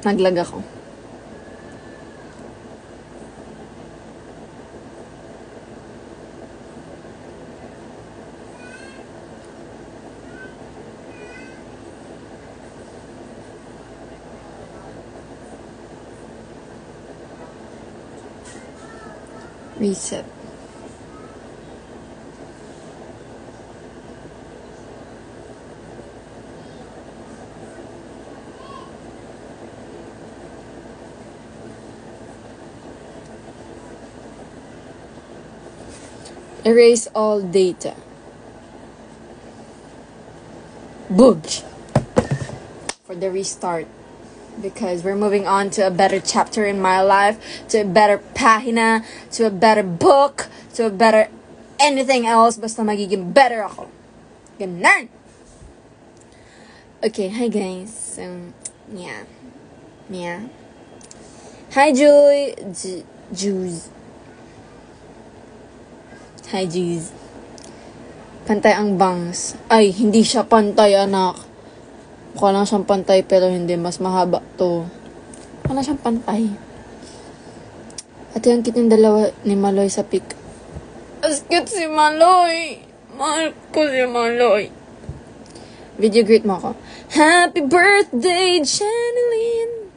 Naglag ako. Reset. Erase all data. Boog! For the restart. Because we're moving on to a better chapter in my life, to a better pahina, to a better book, to a better anything else. Basta magiging better ako. Ganun! Okay, hi guys. Yeah. Hi, Joy. Juice. Hi, Jeez. Pantay ang bangs. Ay, hindi siya pantay, anak. Mukha lang siyang pantay, pero hindi. Mas mahaba to. Mukha lang siyang pantay. At yung cute yung dalawa ni Maloy sa pic. As cute si Maloy. Mahal ko si Maloy. Video greet mo ako. Happy birthday, Janeline.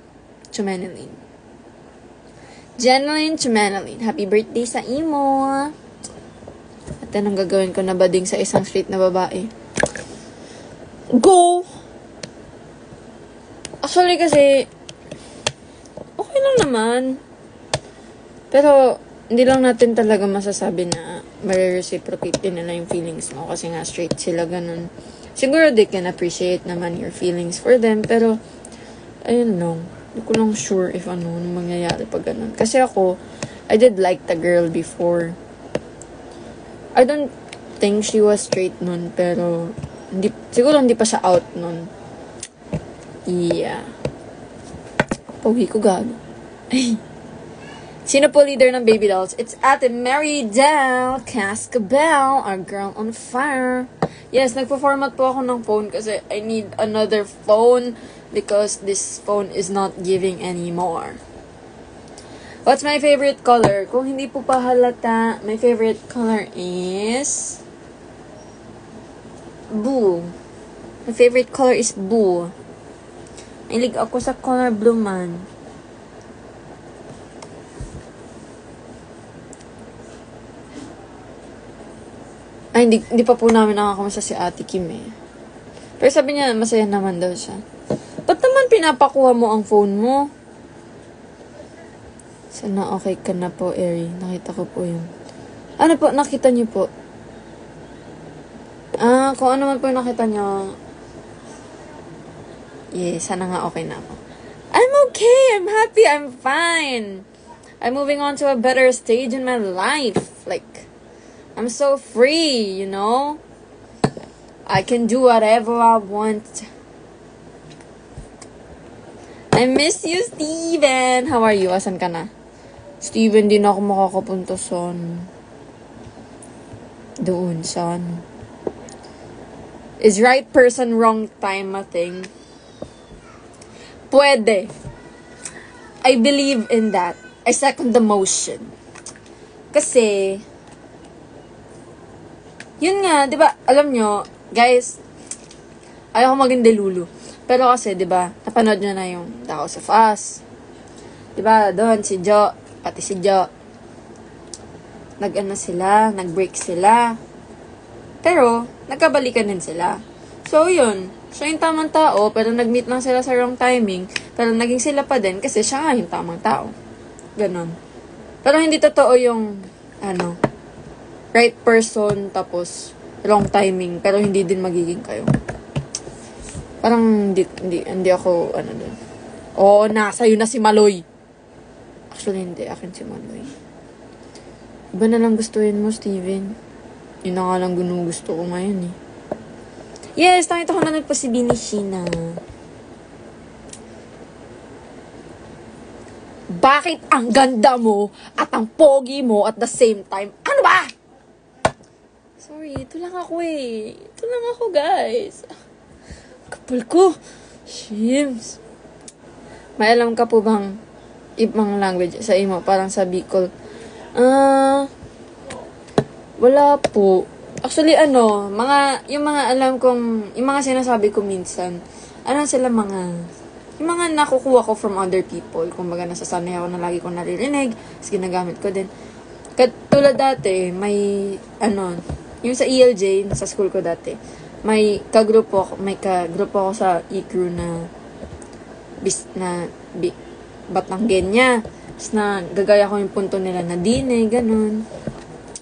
Janeline. Happy birthday sa imo. At anong gagawin ko na bading sa isang street na babae? Go! Actually kasi, okay lang naman. Pero, hindi lang natin talaga masasabi na ma-reciprocate din nila yung feelings mo. Kasi nga straight sila ganun. Siguro they can appreciate naman your feelings for them. Pero, ayun lang. Hindi ko lang sure if ano mangyayari pag ganun. Kasi ako, I did like the girl before. I don't think she was straight nun, pero siguro hindi pa siya out nun. Yeah. Pogi ko gago. Sino po leader ng Baby Dolls? It's Ate Mary Del Cascabel, our girl on fire. Yes, nagpo-format po ako ng phone kasi I need another phone because this phone is not giving anymore. What's my favorite color? Kung hindi po pa halata, my favorite color is blue. My favorite color is blue. Mahilig ako sa color blue man. Ay, hindi pa po namin nakakamasa si Ate Kim eh. Pero sabi niya, masaya naman daw siya. Ba't naman pinapakuha mo ang phone mo? Sana okay ka na po, Eri. Nakita ko po yun. Ano po? Nakita niyo po? Kung ano man po yung nakita niyo. Yeah, sana nga okay na ako. I'm okay. I'm happy. I'm fine. I'm moving on to a better stage in my life. Like, I'm so free, you know? I can do whatever I want. I miss you, Steven. How are you? Asan ka na? Steven, di na ako makakapunta sa doon sa Is right person, wrong time a thing? Pwede. I believe in that. I second the motion. Kasi, yun nga, di ba, alam nyo, guys, ayaw ko maging delulu. Pero kasi, di ba, napanood nyo na yung The House of Us. Di ba, doon si Jo, pati si Jo, nag-break sila. Pero, nagkabalikan din sila. So, yun. Siya yung tamang tao, pero nag-meet lang sila sa wrong timing. Pero naging sila pa din kasi siya nga yung tamang tao. Ganon. Pero hindi totoo yung, right person, tapos wrong timing, pero hindi din magiging kayo. Parang hindi ako, dun. Oo, sa'yo na si Maloy. Actually, hindi. Akin si Maloy. Iba na lang gustuhin mo, Steven. Yun na nga lang gusto ko ngayon eh. Yes, nakita ko na nagpa si Bini Sheena. Bakit ang ganda mo at ang pogi mo at the same time? Ano ba? Sorry, ito lang ako eh. Ito lang ako, guys. Kapal ko. Shims. May alam ka po bang ibang language sa imo? Parang sa Bicol. Wala po. Actually, yung mga alam kong, yung mga sinasabi ko minsan, sila yung mga nakukuha ko from other people. Kumbaga, nasasanay ako na lagi kong naririnig, tapos ginagamit ko din. Katulad dati, yung sa ELJ, sa school ko dati, may kagrupo ako sa e-crew na Batanggen niya. Tapos gagaya ko yung punto nila na dine, ganun.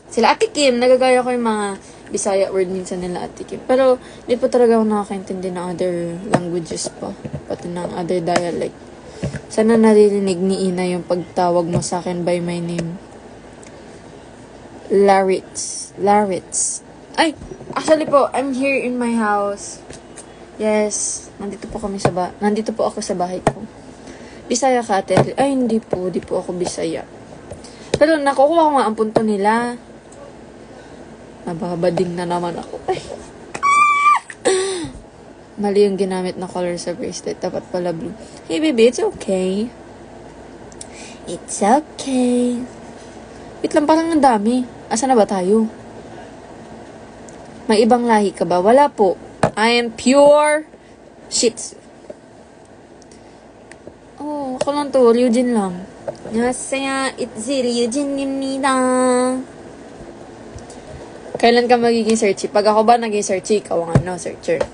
Sila Ate Kim, nagagaya ko yung mga Bisaya word minsan nila Ate Kim. Pero, hindi po talaga ako nakakaintindi ng other languages pa. Pati ng other dialect. Sana naririnig ni Ina yung pagtawag mo sa akin by my name. Laritz. Ay, actually po, I'm here in my house. Yes, nandito po ako sa bahay ko. Bisaya ka, Ate? Ay, hindi po ako Bisaya. Pero nakukuha ko nga ang punto nila. Nababading na naman ako. Mali yung ginamit na color sa bracelet. Dapat pala blue. Hey, baby, it's okay. It's okay. Wait lang, parang ang dami. Asa na ba tayo? May ibang lahi ka ba? Wala po. I am pure Shih Tzu. Oh, ako lang to. Ryujin lang. Yasaya, itzy Ryujin입니다. Kailan ka magiging searchy? Pag ako ba naging searchy, ikaw ang searcher.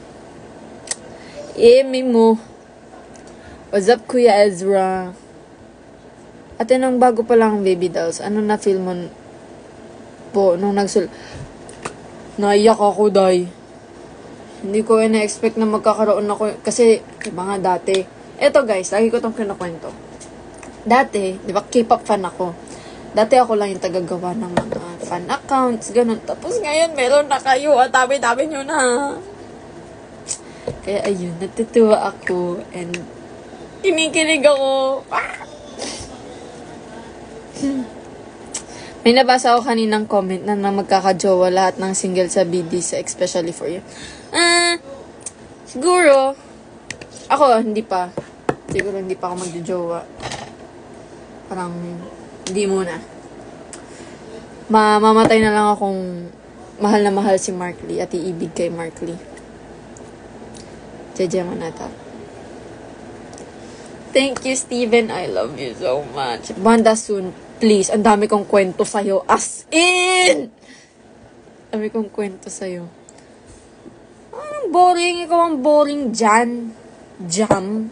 Mo. What's up, Kuya Ezra? Ate, nung bago pa lang Baby Dolls, ano na feel mo po nung naiyak ako, day. Hindi ko na-expect na magkakaroon ako. Kasi, diba nga dati. Eto guys, lagi ko itong kinukwento. Dati, di ba, K-pop fan ako. Dati ako lang yung tagagawa ng mga fan accounts, ganun. Tapos ngayon, meron na kayo. At dami-dami nyo na. Kaya ayun, natutuwa ako. And, kinikilig ako. May nabasa ako kaninang comment na magkakajowa lahat ng single sa BDs, especially for you. Siguro, ako, hindi pa. Siguro hindi pa ako magjojowa. Parang, hindi muna. Mamamatay na lang akong mahal na mahal si Mark Lee at iibig kay Mark Lee. Jeje Manata. Thank you, Steven. I love you so much. Banda soon, please. Ang dami kong kwento sa'yo. As in! Dami kong kwento sa'yo. Boring. Ikaw ang boring dyan. Jam.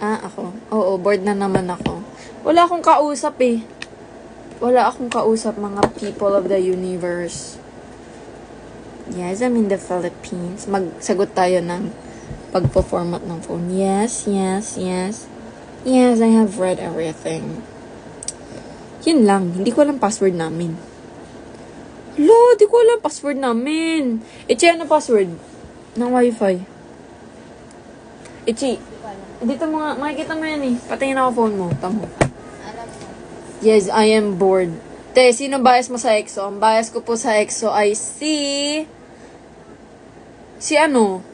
Ako. Oo, bored na naman ako. Wala akong kausap eh. Wala akong kausap, mga people of the universe. Yes, I'm in the Philippines. Magsagot tayo ng pagpo-format ng phone. Yes. Yes, I have read everything. Yun lang. Hindi ko alam password namin. Hindi ko alam password namin. Ichi, ano password? Ng wifi. Ichi. Dito makikita mo yan eh. Patingin ako phone mo. Tamo. Yes, I am bored. Te, sino bias mo sa EXO? Ang bias ko po sa EXO ay si ano?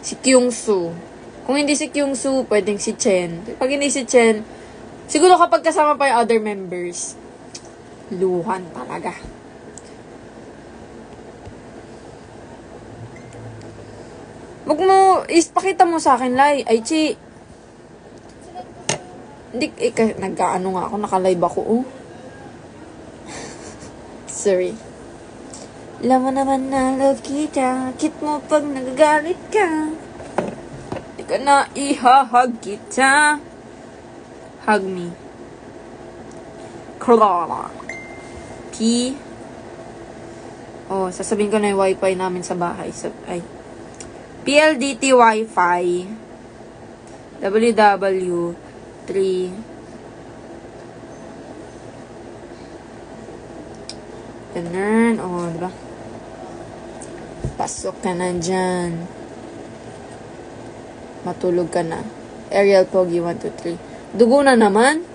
Si Kyungsu. Kung hindi si Kyungsu, pwedeng si Chen. Pag hindi si Chen, siguro kapag kasama pa yung other members, luhan talaga. Wag mo, pakita mo sa akin, Lai. Ay, Chi. Hindi, nagkaano nga ako, naka-live ako, oh. Sorry. Alam mo naman na love kita. Kit mo pag nagagalit ka. Hindi ka na ihahag kita. Hug me. Clara. P. Sasabihin ko na yung wifi namin sa bahay. PLDT Wi-Fi. WW3. Ganun. Diba? Pasok ka na dyan. Matulog ka na. Ariel Pogi 1, 2, 3. Dugo na naman.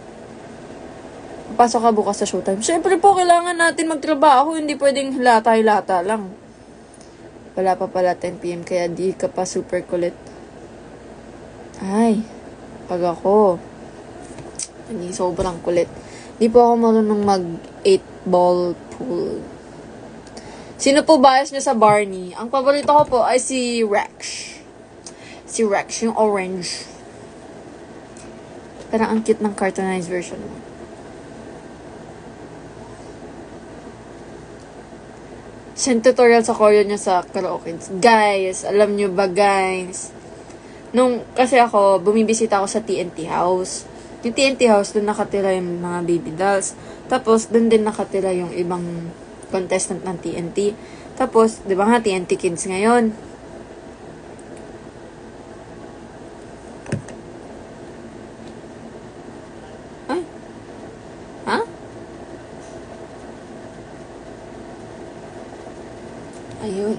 Pasok ka bukas sa showtime. Siyempre po, kailangan natin magtrabaho. Hindi pwedeng lata lang. Wala pa pala 10 PM, kaya di ka pa super kulit. Ay, pag ako, hindi sobrang kulit. Di po ako marunong mag 8-ball pool. Sino po bias niya sa Barney? Ang paborito ko po ay si Rex. Si Rex, yung orange. Parang ang cute ng cartoonized version mo. Send tutorial sa choreo niya sa karaoke. Guys, alam nyo ba guys? Kasi ako, bumibisita ako sa TNT House. Yung TNT House, doon nakatira yung mga baby dolls. Tapos, doon din nakatira yung ibang contestant ng TNT. Tapos, di ba nga, TNT Kids ngayon. Ay? Ha? Ayun.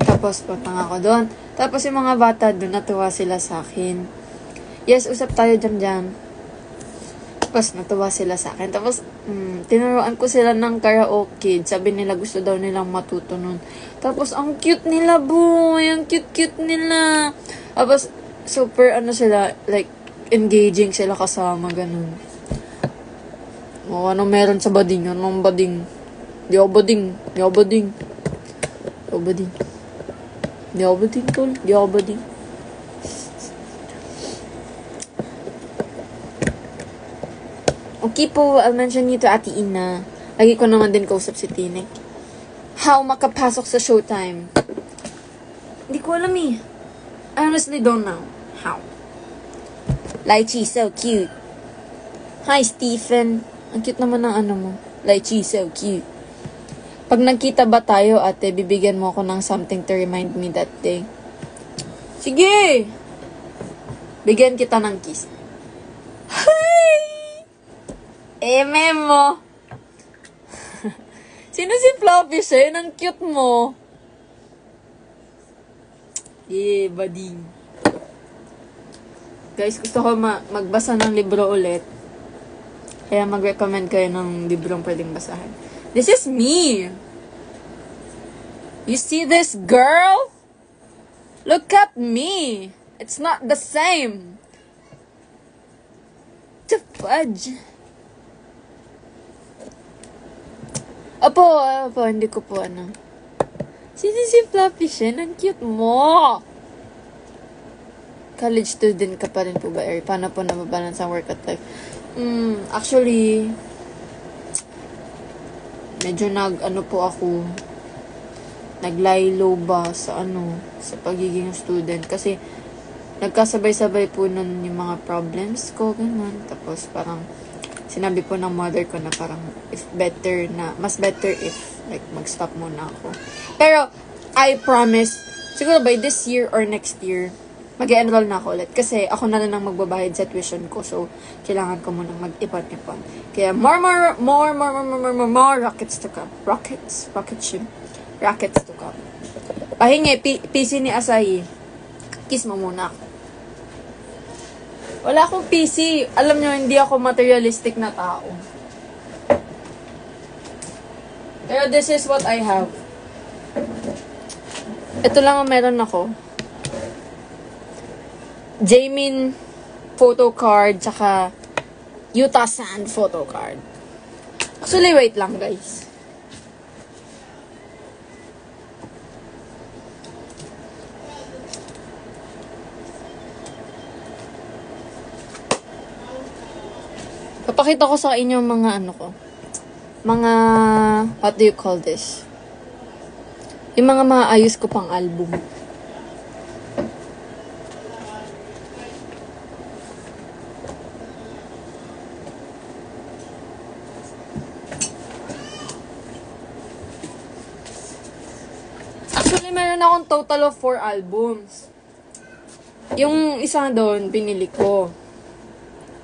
Tapos, patang ako doon. Tapos, yung mga bata doon, natuwa sila sa akin. Yes, usap tayo dyan. Tapos, natuwa sila sa akin. Tapos, tinuruan ko sila ng karaoke. Sabi nila, gusto daw nilang matuto nun. Tapos, ang cute nila, boy. Ang cute nila. Tapos, super, sila, like, engaging sila kasama, ganun. O, ano meron sa bading? Anong bading? Di ako bading. Okay po, I'll mention you to Ate Ina. Lagi ko naman din kausap si Tinek. How makapasok sa Showtime? Hindi ko alam eh. I honestly don't know. How? Lychee, so cute. Hi, Stephen. Ang cute naman ng mo. Lychee, so cute. Pag nagkita ba tayo, ate, bibigyan mo ako ng something to remind me that day. Sige! Bigyan kita ng kiss. Hi! Memo! Sino si Floppy siya? Ang cute mo. Yeah, buddy. Guys, gusto ko magbasa ng libro ulit. Kaya mag-recommend kayo ng librong pwedeng basahin. This is me. You see this girl? Look at me. It's not the same. The fudge. Opo, hindi ko po Sino si Fluffy Shen? Ang cute mo. College student ka pa rin po ba, Eri? Paano po nababalance ang work at life? Actually, medyo po ako, naglaylo ba sa sa pagiging student. Kasi, nagkasabay-sabay po nun yung mga problems ko, ganun. Tapos, parang, sinabi po ng mother ko na parang, mas better if, like, mag-stop muna ako. Pero, I promise, siguro by this year or next year, mag-enroll na ako ulit. Kasi ako na lang ang magbabayad sa tuition ko. So, kailangan ko munang mag-ipon-ipon. Kaya, more rockets to come. Rockets to come. Pahingi, PC ni Asahi. Kiss mo muna ako. Wala akong PC. Alam nyo, hindi ako materialistic na tao. Pero this is what I have. Ito lang ang meron ako. Jamin photo card, tsaka Utah Sand photo card. Actually, wait lang, guys. Papakita ko sa inyo mga mga, what do you call this? Yung mga maayos ko pang album. Actually, meron akong total of 4 albums. Yung isa doon, binili ko.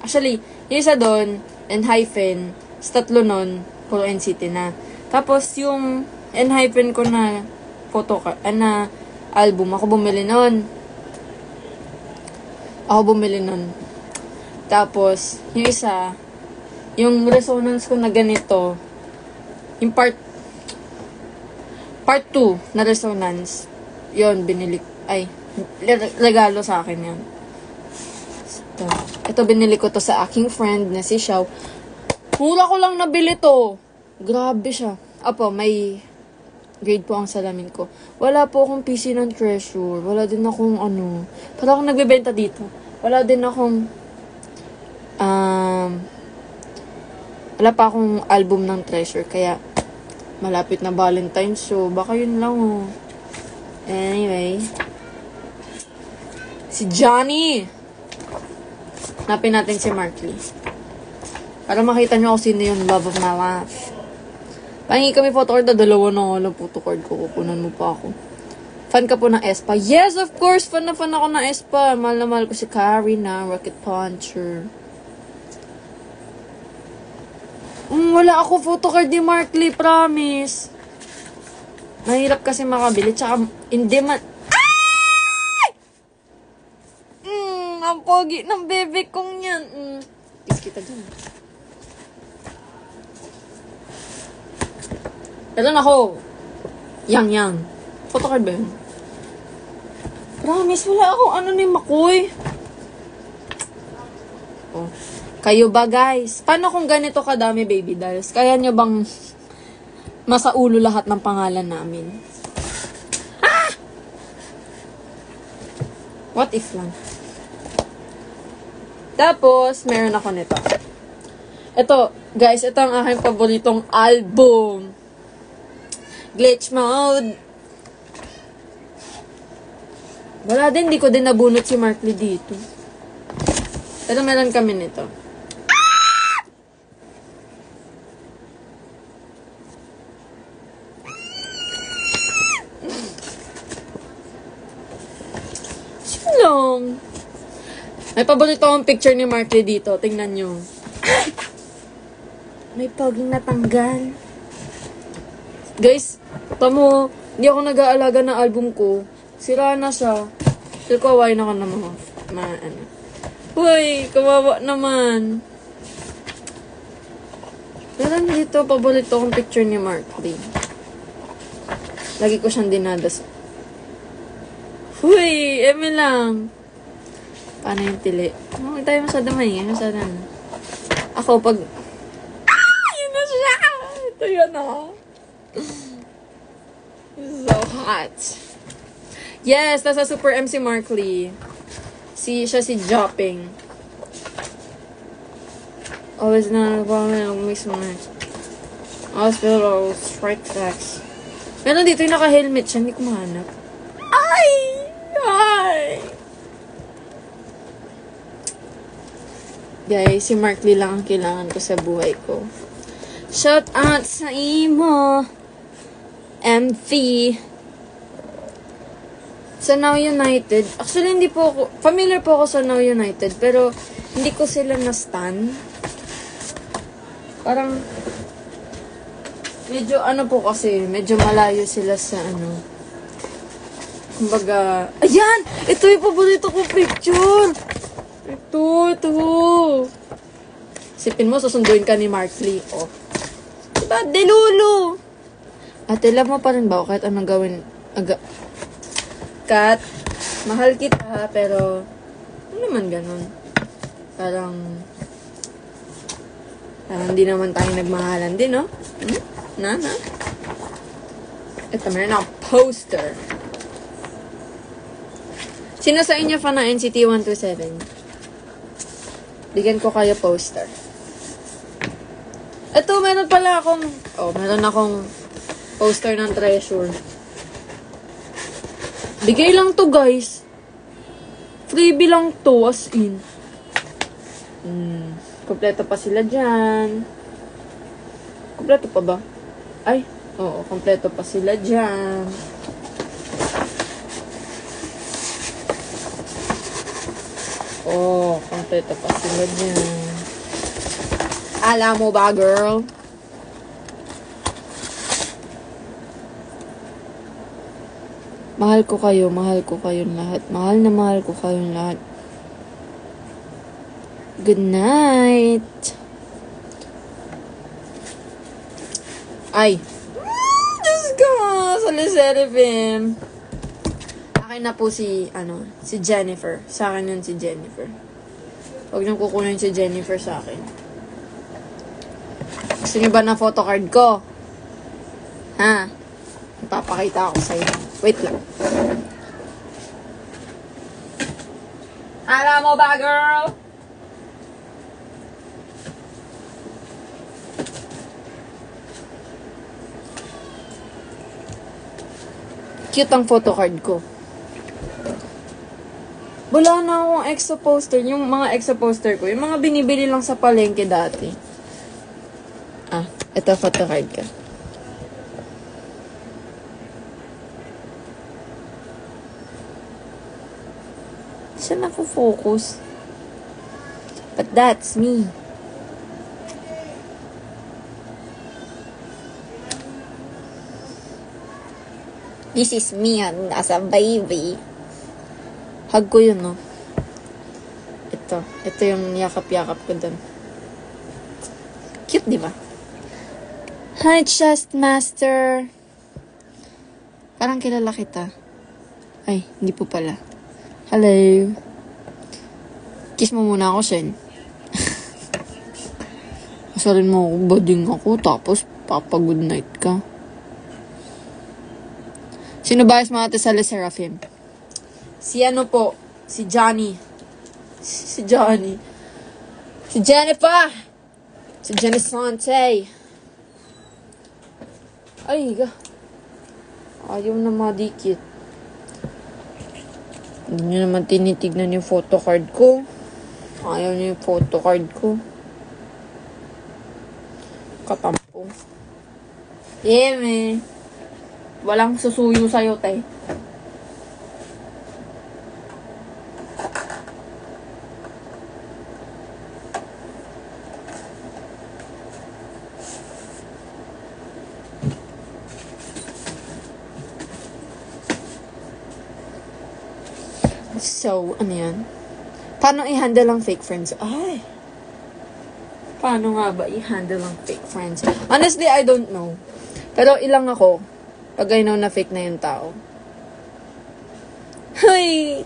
Actually, yung isa doon, N-hyphen, tatlo nun, puro NCT na. Tapos, yung N-hyphen ko na album, ako bumili nun. Tapos, yung isa, yung resonance ko na ganito, yung part 2 na resonance, Yun, binili, ay, regalo sa akin yan. Ito, binili ko to sa aking friend na si Xiao. Mura ko lang nabili to. Grabe siya. Apo, may grade po ang salamin ko. Wala po akong PC ng Treasure. Wala din akong para akong nagbebenta dito. Wala din akong, wala pa akong album ng Treasure. Kaya, malapit na Valentine's. So, baka yun lang Anyway. Si Johnny! Hanapin natin si Mark Lee. Para makita nyo kung sino yung love of my life. Pahingi kami photocard na dalawa na walang photocard ko. Kukunan mo pa ako. Fan ka po ng Espa? Yes, of course! Fan na fan ako ng Espa. Mahal na mahal ko si Carrie na Rocket Puncher. Wala ako photocard ni Mark Lee, promise. Mahirap kasi makabili. Tsaka, hindi man... Ang pogi ng bebe kong yan. Kiss kita dyan. Ito na ako. Yang. Photocard ba yun? Promise, wala akong ni Makoy. Oh. Kayo ba, guys? Paano kung ganito kadami baby dolls? Kaya nyo bang masaulo lahat ng pangalan namin? What if lang? Tapos, meron ako nito. Ito, guys, ito ang aking paboritong album. Glitch Mode. Wala din, di ko din nabunot si Mark Lee dito. Pero meron kami nito. Silong. May paborito akong picture ni Mark Lee dito. Tingnan nyo. May poging natanggal. Guys, tamo, hindi ako nag-aalaga ng album ko. Sira na siya. Feel ko awain ako ng mga Uy, kawawa naman. Meron dito, paborito akong picture ni Mark Lee. Lagi ko siyang dinadas. Uy, eme lang. Paano yung tili? Huwag tayo masyado maingay. Masyado na. Ako, pag... Yun na siya! Ito yun So hot. Yes, nasa Super MC Mark Lee. Siya si Jopping. Always na miss match. Hospital, strike facts. Meron dito yung naka-helmet siya. Hindi ko mahanap. Ay! Guys, si Mark Lee lang ang kailangan ko sa buhay ko. Shout out sa imo, MV. Sa Now United. Actually, hindi po ako, familiar po ako sa Now United, pero hindi ko sila na-stan. Parang, medyo po kasi, medyo malayo sila sa kumbaga, ayan! Ito yung paborito kong picture! Ito. Sipin mo, susunduin ka ni Mark Lee. Oh. Diba? Delulu! Ate, love mo pa rin ba? Kahit anong gawin. Kat, mahal kita, pero ano naman ganun? Parang hindi naman tayo nagmahalan din, no? Na? Ito, meron ako poster. Sino sa inyo fan na NCT 127? Bigyan ko kayo poster. Ito, meron akong poster ng Treasure. Bigay lang to, guys. Freebie lang to, as in. Kompleto pa sila dyan. Kompleto pa ba? Ay, oo, kompleto pa sila dyan. Oh, kompleto pa sila dyan. Alam mo ba, girl? Mahal ko kayong lahat. Mahal na mahal ko kayong lahat. Good night. Ay. Diyos ko, Saliserifim. Akin na po si Jennifer. Sa akin yun si Jennifer. Huwag niyong kukunin si Jennifer sa akin. Gusto niyo ba na photocard ko? Ha? Ipapakita ako sa'yo. Wait lang. Alam mo ba, girl? Cute ang photocard ko. Wala na akong extra poster. Yung mga extra poster ko, yung mga binibili lang sa palengke dati. Ito photocard ka. Siya nafo-focus. But that's me. This is me as a baby. Hug ko yun, no? Ito yung yakap-yakap ko dun. Cute, di ba? Hi, Chest Master. Parang kilala kita. Ay, hindi po pala. Hello. Kiss mo muna ako, Shen. Asalin mo ako, bading ako, tapos papa-good night ka. Sino ba yung mga sa Le Seraphim? Si ano po? Si Johnny. Si Johnny. Si Jennifer! Si Jenny Sante. Ay, ayaw na madikit. Hindi nyo naman tinitignan yung photocard ko. Ayaw nyo yung photocard ko. Katampo. Yeme. Walang susuyo sa'yo, tay. So, ano yan? Paano i-handle ang fake friends? Ay! Paano nga ba i-handle ang fake friends? Honestly, I don't know. Pero ilang ako, pag I know na fake na yung tao. Ay!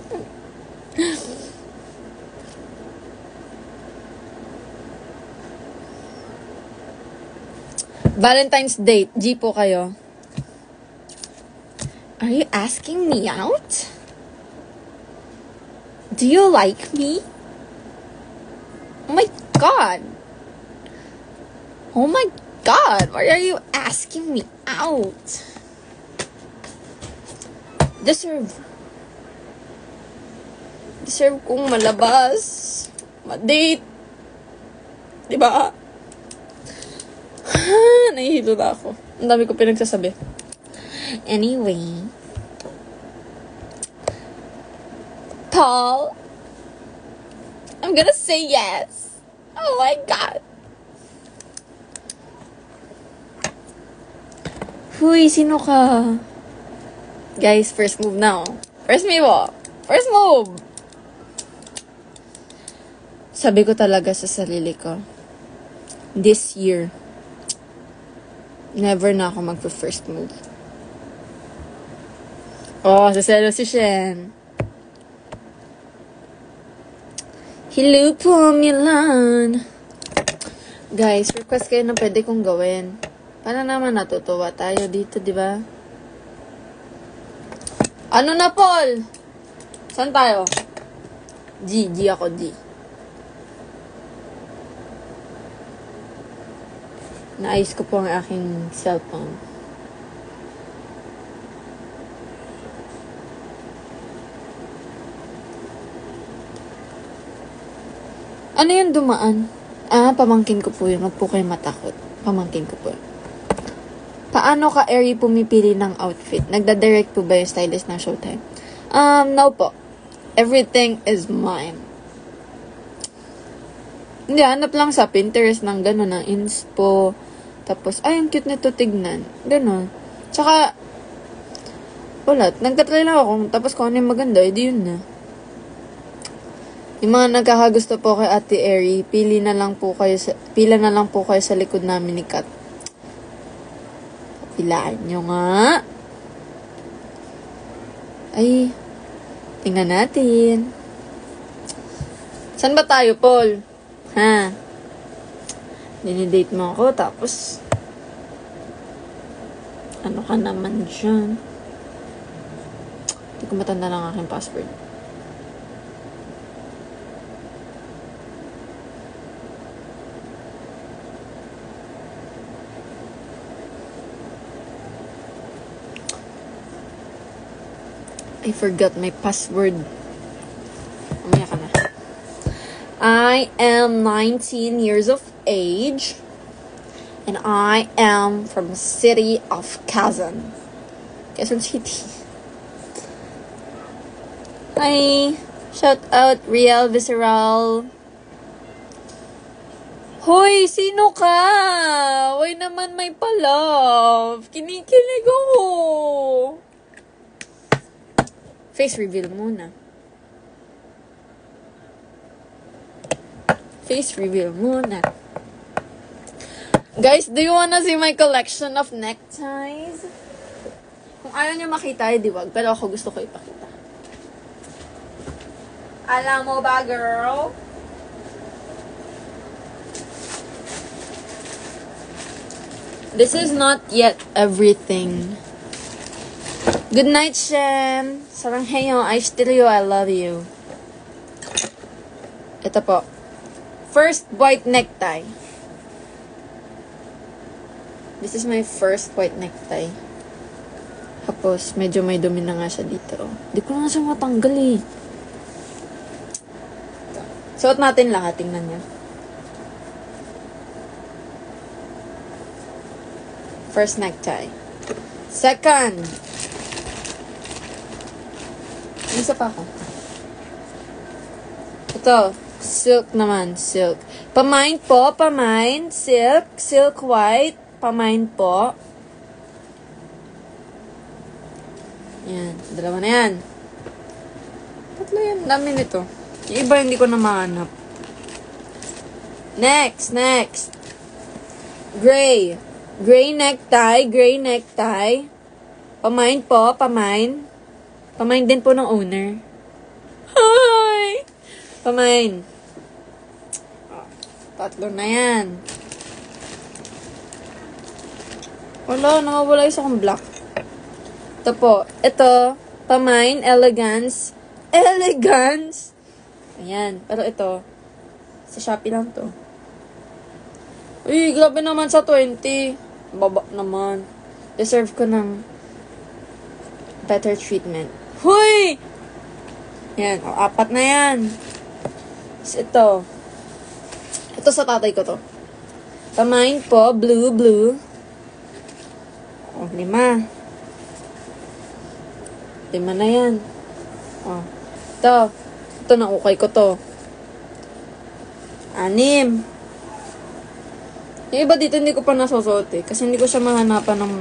Valentine's date. G po kayo. Are you asking me out? Do you like me? Oh my God. Oh my God. Why are you asking me out? Deserve kong malabas. Ma-date. Diba? Nahihilo na ako. Ang dami ko pinagsasabi. Anyway. Paul, I'm gonna say yes. Oh my God. Huy, sino ka? Guys, first move now. First move. Sabi ko talaga sa sarili ko, this year, never na ako magpa-first move. Oh, saselo si Shen. Hello po, Milan. Guys, request kayo na pwede kong gawin. Para naman natutuwa tayo dito, di ba? Ano na, Paul? Saan tayo? G ako, G. Naayos ko po ang aking cellphone. Ano yung dumaan? Pamangkin ko po yun. Huwag po kayo matakot. Pamangkin ko po yun. Paano ka, Eri, pumipili ng outfit? Nagda-direct po ba yung stylist ng Showtime? No po. Everything is mine. Hindi, hanap lang sa Pinterest ng gano'n, ng inspo. Tapos, ang cute nito tignan. Gano'n. Tsaka, wala. Nagtatry lang ako. Tapos kung ano yung maganda, edi yun na. Yung mga nagkakagusto po kay Ate Eri, pila na lang po kayo sa likod namin ni Kat. Pilaan nyo nga. Ay, Tingnan natin. Saan ba tayo, Paul? Ha? Dinidate mo ako, tapos ano ka naman dyan? Hindi ko matanda ng aking password. I forgot my password. Umaya ka na. I am 19 years of age. And I am from the city of Quezon. Quezon City. Hi! Shout out, Real Visceral. Hoy! Sino ka? Hoy naman may palove. Kinikilig ako. Face reveal muna. Face reveal muna. Guys, do you wanna see my collection of neckties? Kung ayaw nyo makita, di wag. Pero ako gusto ko ipakita. Alam mo ba, girl? This is not yet everything. Good night, Shem. Saranghayo, I still you, I love you. Ito po. First white necktie. This is my first white necktie. Tapos, medyo may dumi na nga siya dito. Di ko na siya matanggal eh. Suot natin lahat. Tingnan niya. First necktie. Second. Isa pa ako. Ito. Silk naman. Silk. Pamine po. Pamine. Silk. Silk white. Pamine po. Yan. Dalawa na yan. Tatlo yan. Dami nito. Yung iba hindi ko na mahanap. Next. Next. Gray. Gray necktie. Gray necktie. Pamine po. Pamine. Pamine din po ng owner. Hi! Pamine. Tatlo na yan. Wala, nakawala isa kong black. Ito po. Ito. Pamine. Elegance. Elegance! Ayan. Pero ito. Sa Shopee lang to. Uy, grabe naman sa 20. Baba naman. Deserve ko ng better treatment. Huy! Yan. O, 4 na yan. Ito. Ito sa tatay ko to. Pamine po. Blue, blue. O, 5. 5 na yan. O. Ito. Ito na ukay ko to. 6. Yung iba dito hindi ko pa nasusuot eh. Kasi hindi ko siya mahanapan ng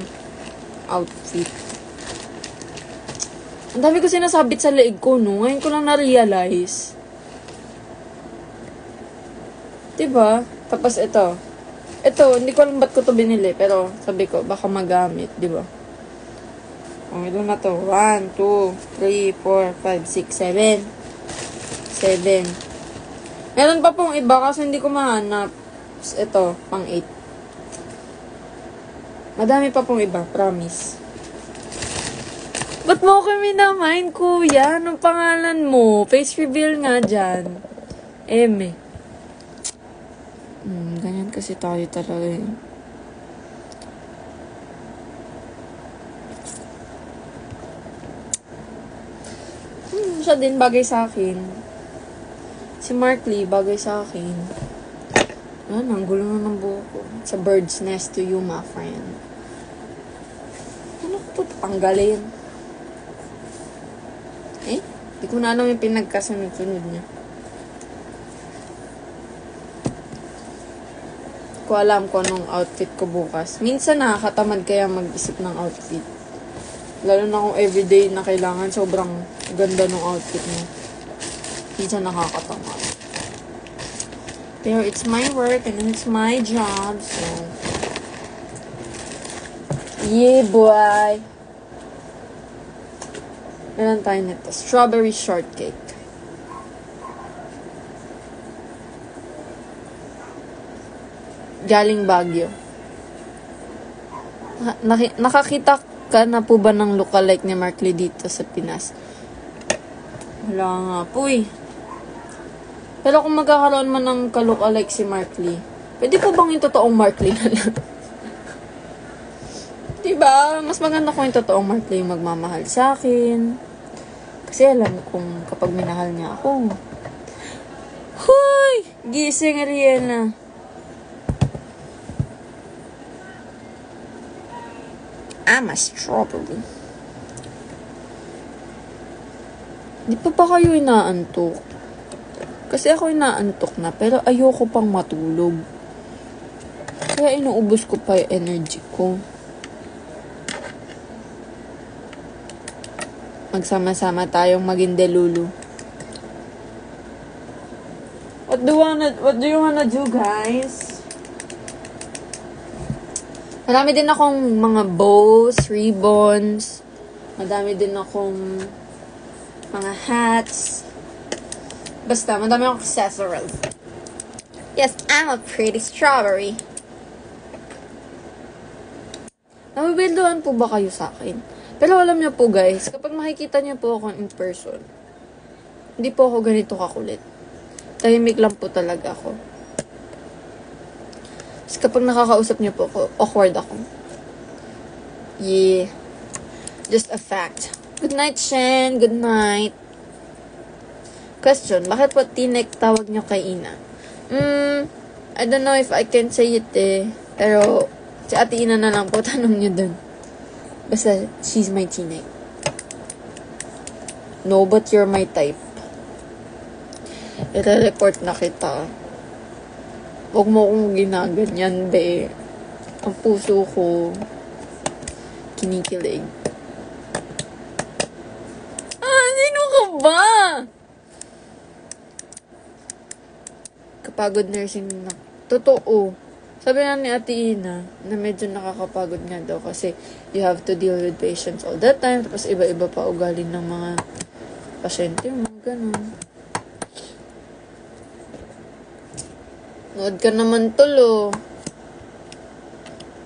outfit. Ang dami ko sinasabit sa leeg ko, no? Ngayon ko lang na-realize. Diba? Tapos ito. Ito, hindi ko alam ba't ko to binili. Pero sabi ko, baka magamit. Diba? O, ito na to. 1, 2, 3, 4, 5, 6, 7. 7. Meron pa pong iba kasi hindi ko mahanap. Ito, pang 8. Madami pa pong iba, promise. Ba't mo kami na-mind, kuya? Anong pangalan mo? Face reveal nga dyan. Eme. Ganyan kasi tayo talaga eh. Siya din bagay sa akin. Si Mark Lee, bagay sa akin. Ang gulo na ng buhok ko. It's a bird's nest to you, my friend. Ano ko ito tanggalin? Di ko na alam yung pinagkasunod-sunod niya. Di ko alam kung anong outfit ko bukas. Minsan nakakatamad kaya mag-isip ng outfit. Lalo na kung everyday na kailangan sobrang ganda ng outfit mo. Minsan nakakatamad. Pero it's my work and it's my job, so... Yeah, boy! Meron tayo nito. Strawberry shortcake. Galing Baguio. Nakakita ka na po ba ng lookalike ni Mark Lee dito sa Pinas? Wala nga po eh. Pero kung magkakaroon man ng ka-lookalike si Mark Lee, pwede po bang yung totoong Mark Lee na lang? Diba? Mas maganda kung yung totoong Mark Lee yung magmamahal sa akin. Kasi alam kong kapag minahal niya ako. Hoy! Gising, Ariana. I'm a strawberry. Di pa ba kayo inaantok? Kasi ako inaantok na, pero ayoko pang matulog. Kaya inuubos ko pa yung energy ko. Magsama-sama tayong maging delulu. What do you wanna do, guys? Marami din akong mga bows, ribbons. Madami din akong mga hats. Basta, madami akong accessories. Yes, I'm a pretty strawberry. Nabibilduhan po ba kayo sa akin? Pero alam niyo po guys, kapag makikita niyo po ako in person, hindi po ako ganito kakulit. Tahimik lang po talaga ako. Tapos kapag nakakausap niyo po ako, awkward ako. Yeah. Just a fact. Good night, Shen. Good night. Question, bakit po Tinek tawag niyo kay Ina? I don't know if I can say it eh. Pero, si Ate Ina na lang po, tanong niyo dun. Basta, she's my Tinek. No, but you're my type. Ire-report na kita. Huwag mo kong ginaganyan, be. Ang puso ko, kinikilig. Sino ka ba? Kapagod nursing na. Totoo. Sabi nga ni Ate Ina, na medyo nakakapagod nga daw kasi you have to deal with patients all the time, tapos iba-iba pa ugali ng mga pasyente mo, ganun. Nood ka naman tulo.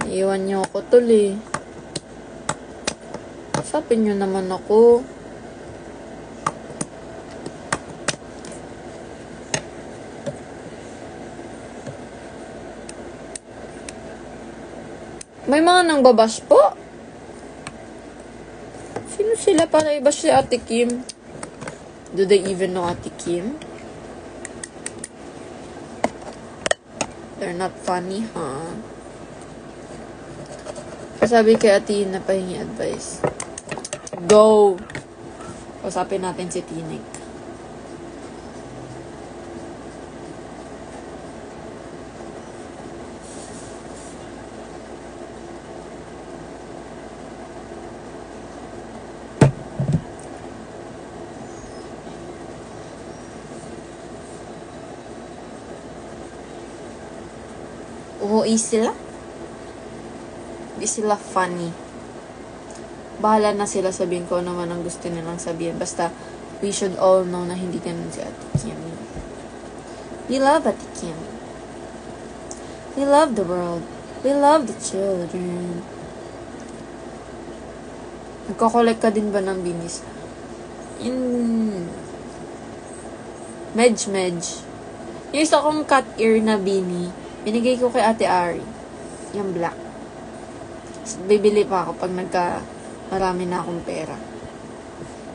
Iiwan niyo ako tuloy. Usapin niyo naman ako. May mga nang babash po. Sino sila para i-bash si Ate Kim? Do they even know Ate Kim? They're not funny, huh? Sabi kay Ate Ina, pahingi advice. Go! Usapin natin si Tinek. Uuwi sila? Di sila funny. Bahala na sila sabihin ko naman ang gusto nilang sabihin. Basta, we should all know na hindi ganun si Ate Kim. We love Ate Kim. We love the world. We love the children. Nagkakolek ka din ba ng binis? Medj. Yung isa kong cat ear na bini, binigay ko kay Ate Ari. Yung black. So, bibili pa ako pag marami na akong pera.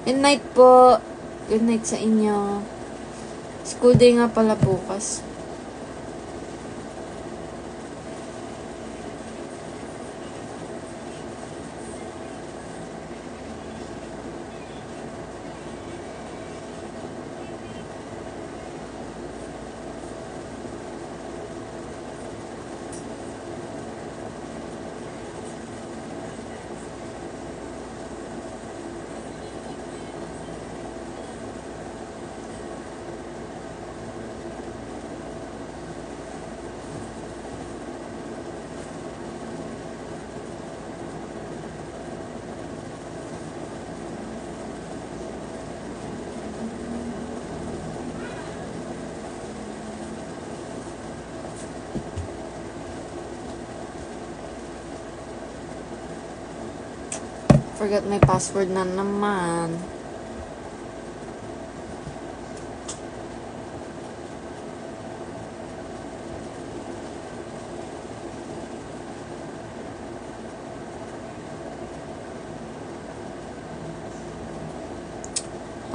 Good night po. Good night sa inyo. School day nga pala bukas. Forgot my password na naman.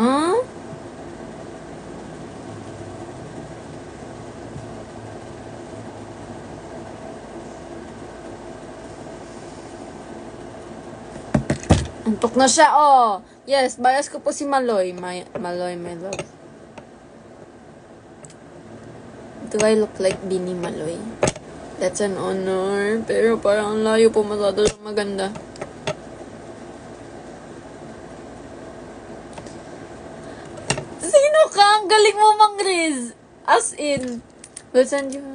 Huh? Antok na siya, oh. Yes, bias ko po si Maloy. Maloy, my love. Do I look like Bini Maloy? That's an honor. Pero parang ang layo po, masyado siyang maganda. Sino ka? Ang galing mo, Mang Riz. As in. We'll send you.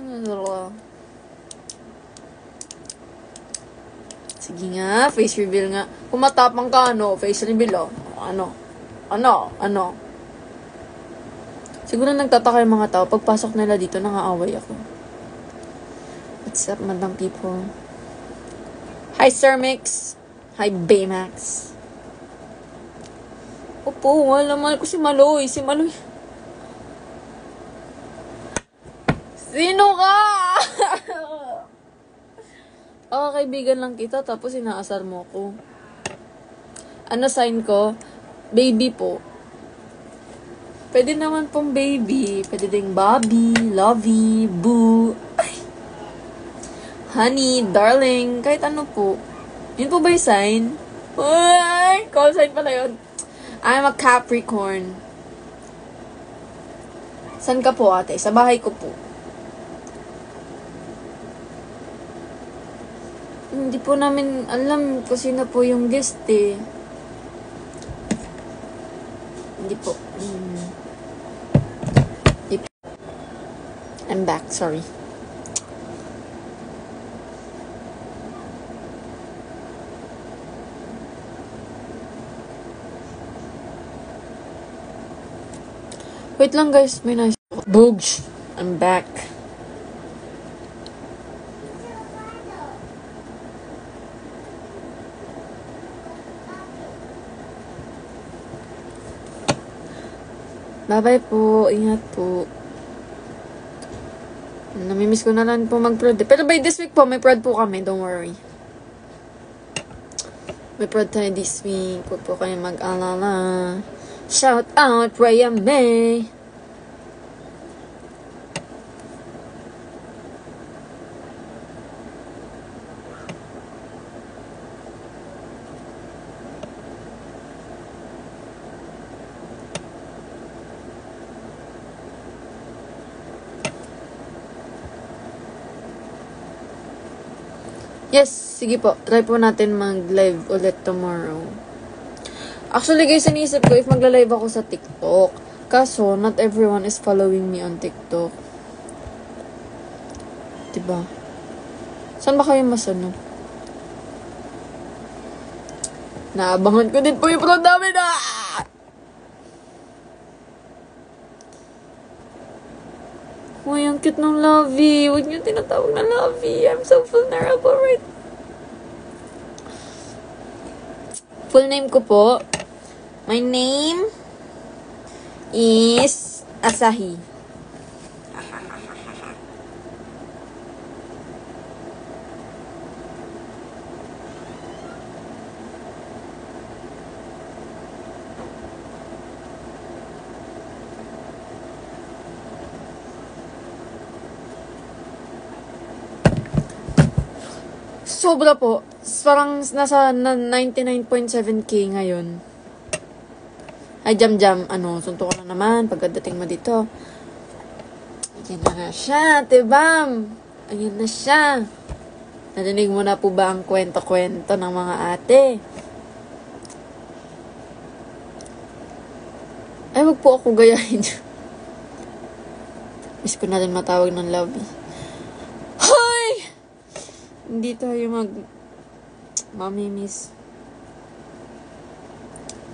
Sige nga, face reveal nga. Kung matapang ka, face reveal, Ano? Siguro nagtataka yung mga tao. Pagpasok nila dito, nangaaway ako. What's up, madam people? Hi, Sir Mix. Hi, Baymax. Opo, mahal ko si Maloy. Sino ka? Kaibigan lang kita, tapos inaasar mo ko. Ano sign ko? Baby po. Pwede naman pong baby. Pwede ding Bobby, Lovey, Boo. Ay. Honey, darling. Kahit ano po. Yun po ba yung sign? Ay, call sign pala yun. I'm a Capricorn. San ka po, ate? Sa bahay ko po. Hindi po namin alam kung sino po yung guest eh. Hindi po. I'm back, sorry. Wait lang guys, may nice. Boogs! I'm back. Bye-bye po. Ingat po. Namimiss ko na lang po mag-prod. Pero by this week po, may prod po kami. Don't worry. May prod tayo this week. Huwag po kayo mag-alala. Shout out, Rhea May. Yes, sige po. Try po natin mag-live ulit tomorrow. Actually guys, iniisip ko if magla-live ako sa TikTok. Kaso, not everyone is following me on TikTok. Diba? Saan ba kayo masano? Naabangan ko din po yung prod namin. Uy, ang cute ng Lovey. Huwag niyo tinatawag na Lovey. I'm so vulnerable right. Full name ko po. My name is Asahi. Sobra po. Parang nasa 99.7k ngayon. Ay, jam. Suntok ko na naman pagdating mo dito. Ayan na siya, tibam. Ayan na siya. Narinig mo na po ba ang kwento-kwento ng mga ate? Ay, wag po ako gayahin. Miss ko na rin matawag ng Lovey. Hindi tayo mamimiss.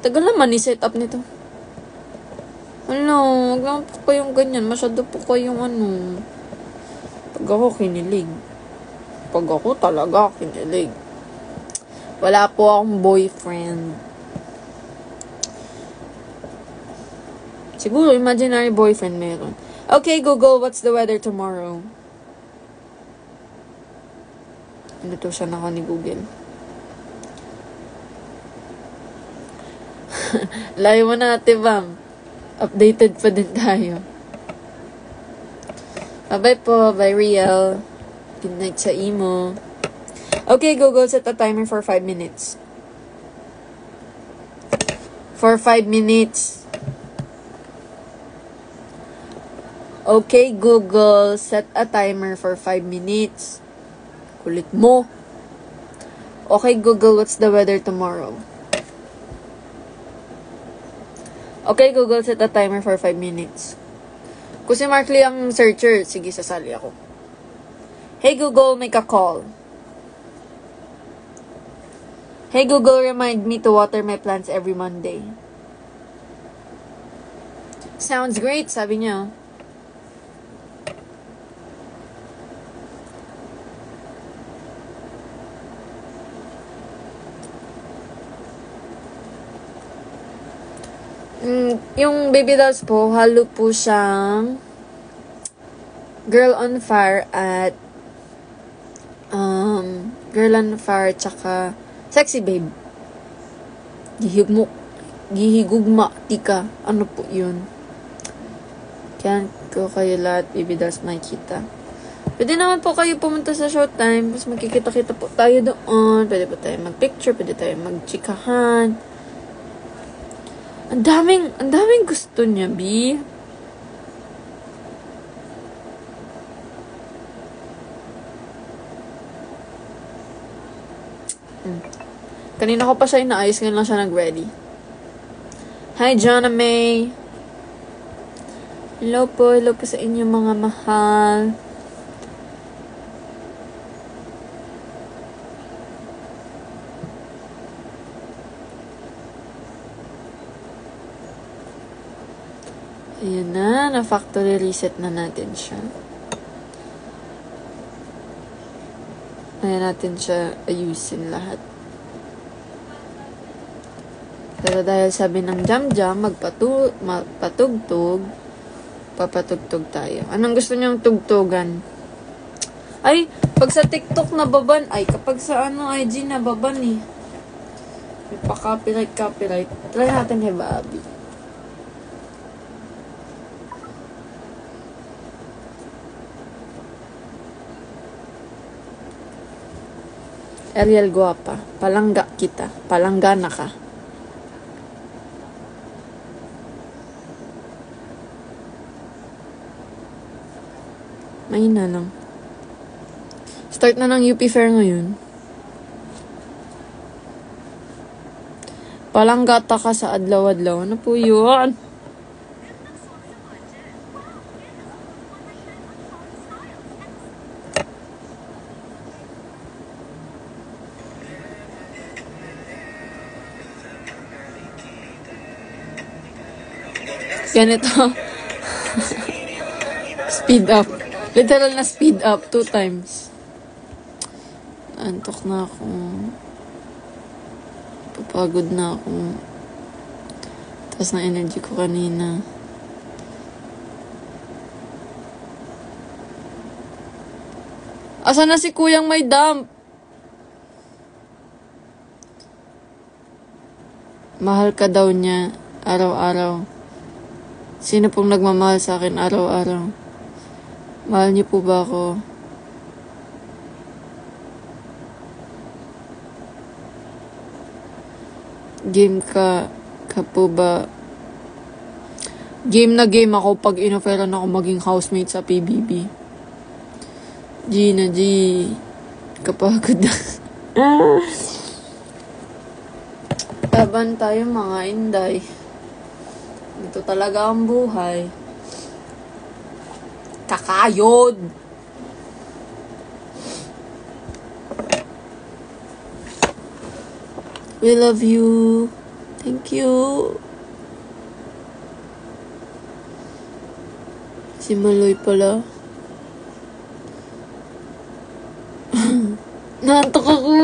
Tagal naman i-set up nito. Wag lang po kayong ganyan. Masyado po kayong Pag ako kinilig. Pag ako talaga kinilig. Wala po akong boyfriend. Siguro, imaginary boyfriend meron. Okay, Google, what's the weather tomorrow? Inutusan ako ni Google. Layo mo na, Ate Bam. Updated pa din tayo. Bye-bye po. Bye, Riel. Good night sa imo. Okay, Google, set a timer for 5 minutes. For 5 minutes. Okay, Google, set a timer for 5 minutes. Kulit mo. Okay, Google, what's the weather tomorrow? Okay, Google, set a timer for 5 minutes. Kung si Mark Lee ang searcher, sige, sasali ako. Hey, Google, make a call. Hey, Google, remind me to water my plants every Monday. Sounds great, sabi niya. Yung baby dolls po, halo po siyang Girl on Fire at Girl on Fire tsaka Sexy Babe. Gihigugma, tika. Ano po yun? Kaya ko kayo lahat, baby dolls, makikita. Pwede naman po kayo pumunta sa Showtime. Mas magkikita-kita po tayo doon. Pwede po tayo mag-picture. Pwede tayo mag-chikahan. Ang daming gusto niya, B. Kanina ko pa siya inaayos, ngayon lang siya nag-ready. Hi, Jonna May. Hello po sa inyo mga mahal. Ayan na factory reset na natin siya. Ayan natin siya ayusin lahat. Pero dahil sabi ng Jam-Jam, magpatugtog, papatugtog tayo. Anong gusto niyong tugtugan? Ay, pag sa TikTok nababan, ay kapag sa IG nababan eh. May pa-copyright. Try natin kay Bobby. Ariel Guapa, palangga kita, palanggana ka. Mahina lang. Start na ng UP Fair ngayon. Palanggata ka sa adlaw-adlaw. Ano po yun? Ganito. Speed up. Literal na speed up. 2 times. Antok na ako. Papagod na ako. Taas na energy ko kanina. Asa na si Kuyang may dump? Mahal ka daw niya. Araw-araw. Sino pong nagmamahal sa akin araw-araw? Mahal niyo po ba ako? Game ka po ba? Game na game ako pag inoferan ako maging housemate sa PBB. G na G. Kapagod na. Laban tayo mga inday. Ito talaga ang buhay. Kakayod! We love you. Thank you. Si Maloy pala. Nantok ako!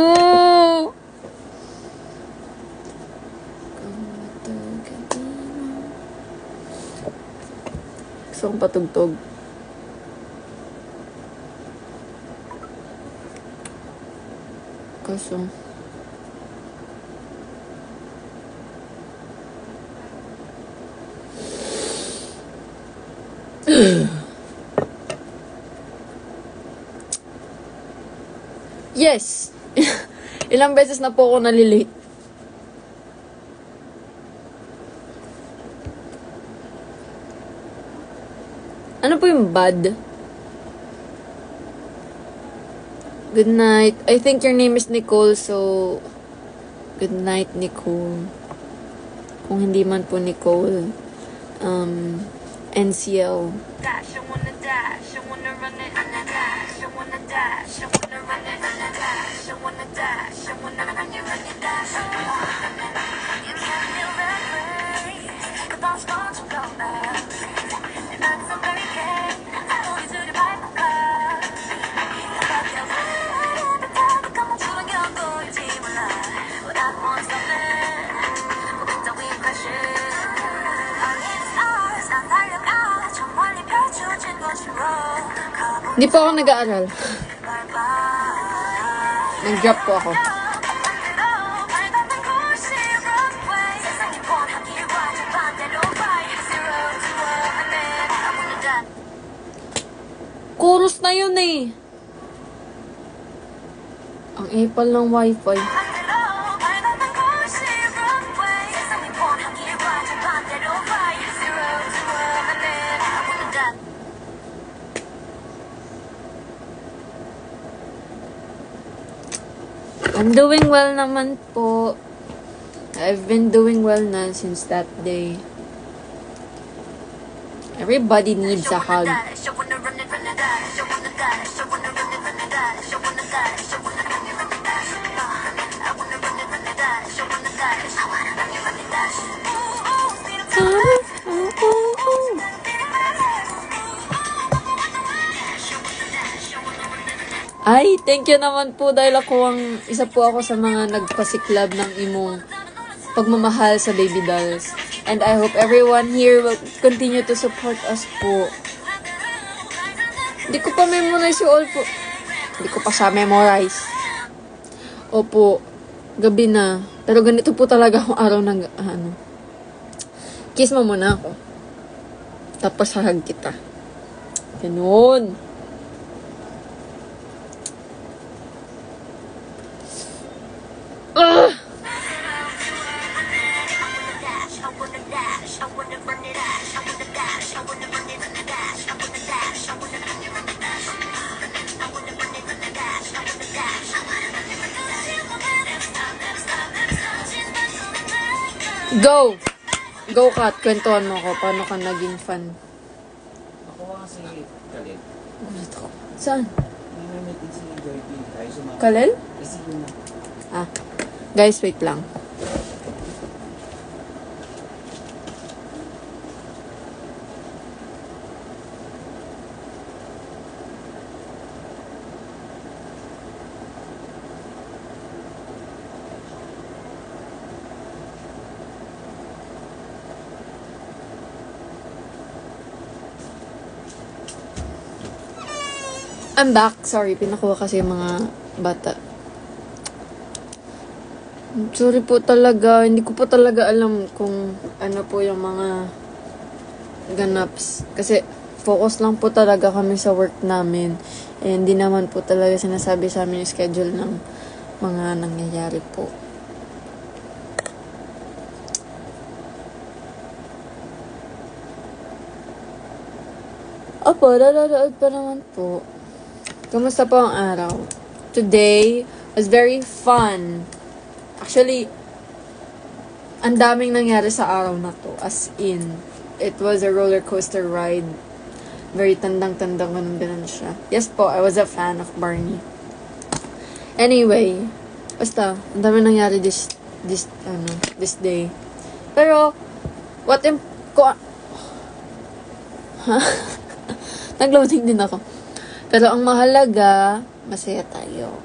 gusto kong patugtog. Kaso, yes! Ilang beses na po ako nalilate. Ano po yung bad? Good night. I think your name is Nicole, so good night, Nicole. Kung hindi man po Nicole, NCL. Dash, I wanna dash, I wanna run it, dash, I wanna dash, I wanna run it, dash, I wanna dash, I wanna run it, dash. You can't feel that way. The boss wants to go back. And that's so very gay. I don't need to divide my car. Hindi po ako nag-aaral. Nag-drop po ako. Chorus na yun eh. Ang epal ng wifi. I'm doing well naman po. I've been doing well na since that day. Everybody needs a hug. Ay, thank you naman po dahil isa po ako sa mga nagpasiklab ng imong pagmamahal sa baby dolls. And I hope everyone here will continue to support us po. Hindi ko pa memorize yung all po. Hindi ko pa siya memorize. Opo, gabi na. Pero ganito po talaga akong araw ng kiss mo muna ako. Tapos hahag kita. Ganun. Go! Go, Kat. Kwentuhan mo ko. Paano ka naging fan? Ako kasi Kalel. Gulat ko. Saan? May meeting si Joy P. Tayo sumama. Kalel? Kasi yun na. Ah. Guys, wait lang. I'm back. Sorry, pinakuha kasi yung mga bata. Sorry po talaga. Hindi ko po talaga alam kung ano po yung mga ganaps. Kasi focus lang po talaga kami sa work namin. And hindi naman po talaga sinasabi sa amin yung schedule ng mga nangyayari po. Opo, dadadaod pa naman po. Kumusta po ang araw? Today was very fun. Actually, ang daming nangyari sa araw na to. As in, it was a roller coaster ride. Very tandang-tandang ganun siya. Yes po, I was a fan of Barney. Anyway, basta, ang daming nangyari this day. Pero, nag-loading din ako. Pero ang mahalaga, masaya tayo.